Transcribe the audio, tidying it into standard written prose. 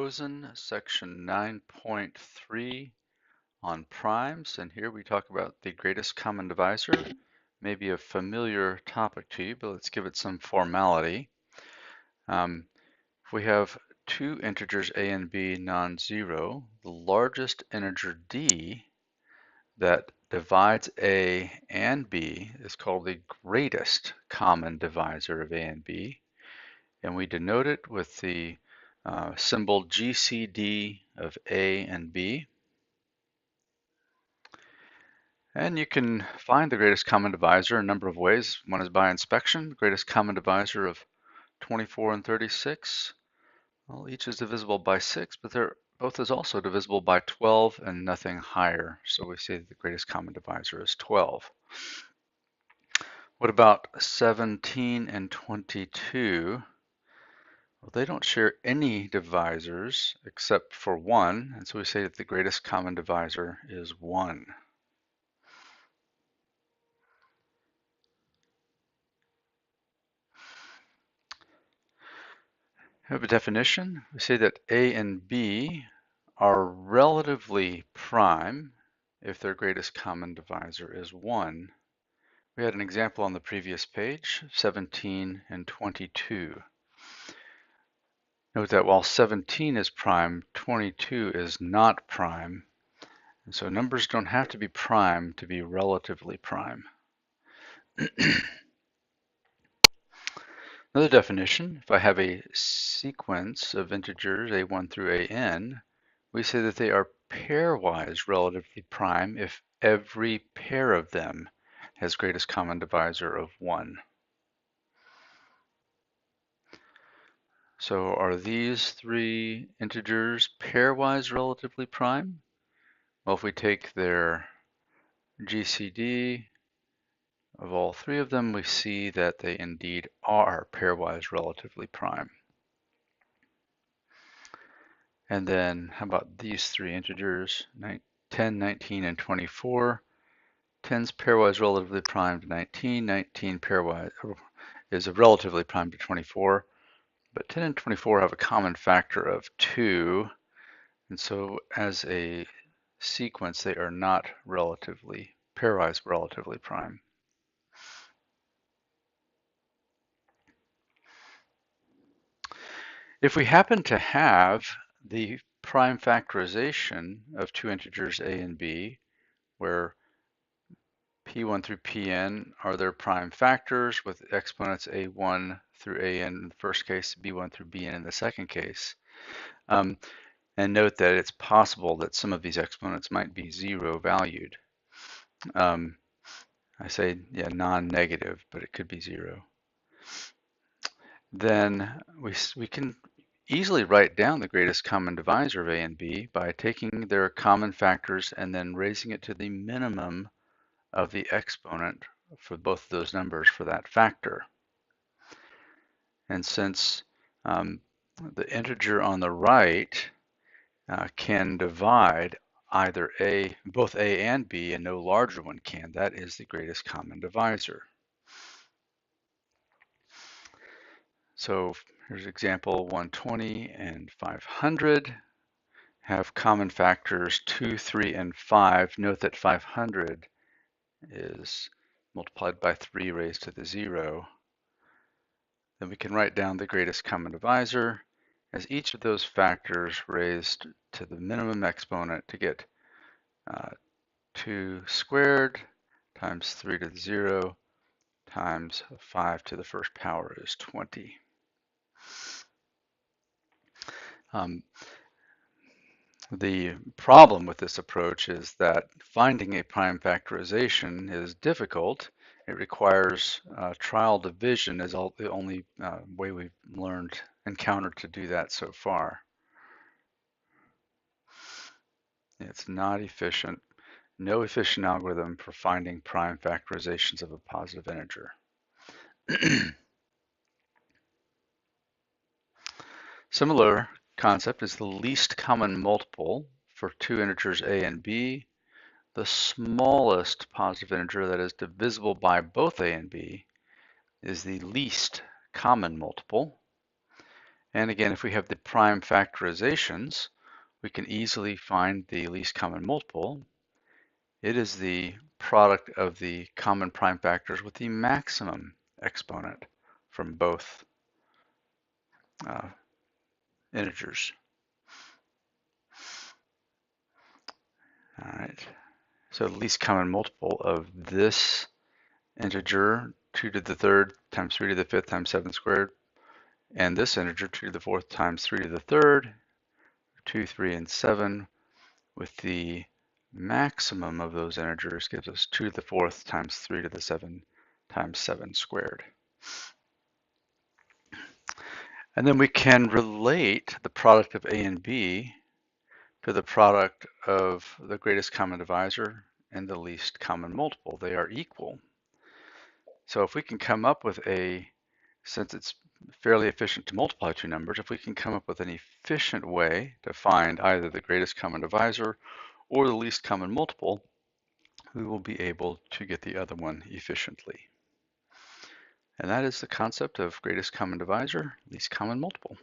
Rosen, section 9.3 on primes, and here we talk about the greatest common divisor. Maybe a familiar topic to you, but let's give it some formality. If we have two integers a and b non-zero, the largest integer d that divides a and b is called the greatest common divisor of a and b, and we denote it with the symbol GCD of A and B. And you can find the greatest common divisor a number of ways. One is by inspection, the greatest common divisor of 24 and 36. Well, each is divisible by 6, but they're both is also divisible by 12 and nothing higher. So we say that the greatest common divisor is 12. What about 17 and 22? Well, they don't share any divisors except for 1, and so we say that the greatest common divisor is 1. We have a definition. We say that A and B are relatively prime if their greatest common divisor is 1. We had an example on the previous page, 17 and 22. Note that while 17 is prime, 22 is not prime. And so numbers don't have to be prime to be relatively prime. Another definition, if I have a sequence of integers a1 through an, we say that they are pairwise relatively prime if every pair of them has greatest common divisor of 1. So are these three integers pairwise relatively prime? Well, if we take their GCD of all three of them, we see that they indeed are pairwise relatively prime. And then how about these three integers, 10, 19, and 24? 10's pairwise relatively prime to 19, 19 pairwise is relatively prime to 24, but 10 and 24 have a common factor of 2, and so as a sequence they are not pairwise relatively prime. If we happen to have the prime factorization of two integers a and b, where P1 through Pn are their prime factors with exponents A1 through An in the first case, B1 through Bn in the second case. And note that it's possible that some of these exponents might be zero valued. I say, yeah, non-negative, but it could be zero. Then we can easily write down the greatest common divisor of A and B by taking their common factors and then raising it to the minimum of the exponent for both of those numbers for that factor. And since the integer on the right can divide either both A and B, and no larger one can, that is the greatest common divisor. So here's example 120 and 500 have common factors 2, 3, and 5. Note that 500 is multiplied by 3 raised to the 0. Then we can write down the greatest common divisor as each of those factors raised to the minimum exponent to get 2 squared times 3 to the 0 times 5 to the first power is 20. The problem with this approach is that finding a prime factorization is difficult. It requires trial division is the only way we've encountered to do that so far. It's not efficient, no efficient algorithm for finding prime factorizations of a positive integer. Similar concept is the least common multiple for two integers a and b. The smallest positive integer that is divisible by both a and b is the least common multiple. And again, if we have the prime factorizations, we can easily find the least common multiple. It is the product of the common prime factors with the maximum exponent from both integers. All right, so the least common multiple of this integer 2 to the third times 3 to the fifth times 7 squared, and this integer 2 to the fourth times 3 to the third, 2, 3, and 7, with the maximum of those integers gives us 2 to the fourth times 3 to the 7 times 7 squared. And then we can relate the product of A and B to the product of the greatest common divisor and the least common multiple. They are equal. So if we can come up with since it's fairly efficient to multiply two numbers, if we can come up with an efficient way to find either the greatest common divisor or the least common multiple, we will be able to get the other one efficiently. And that is the concept of greatest common divisor, least common multiple.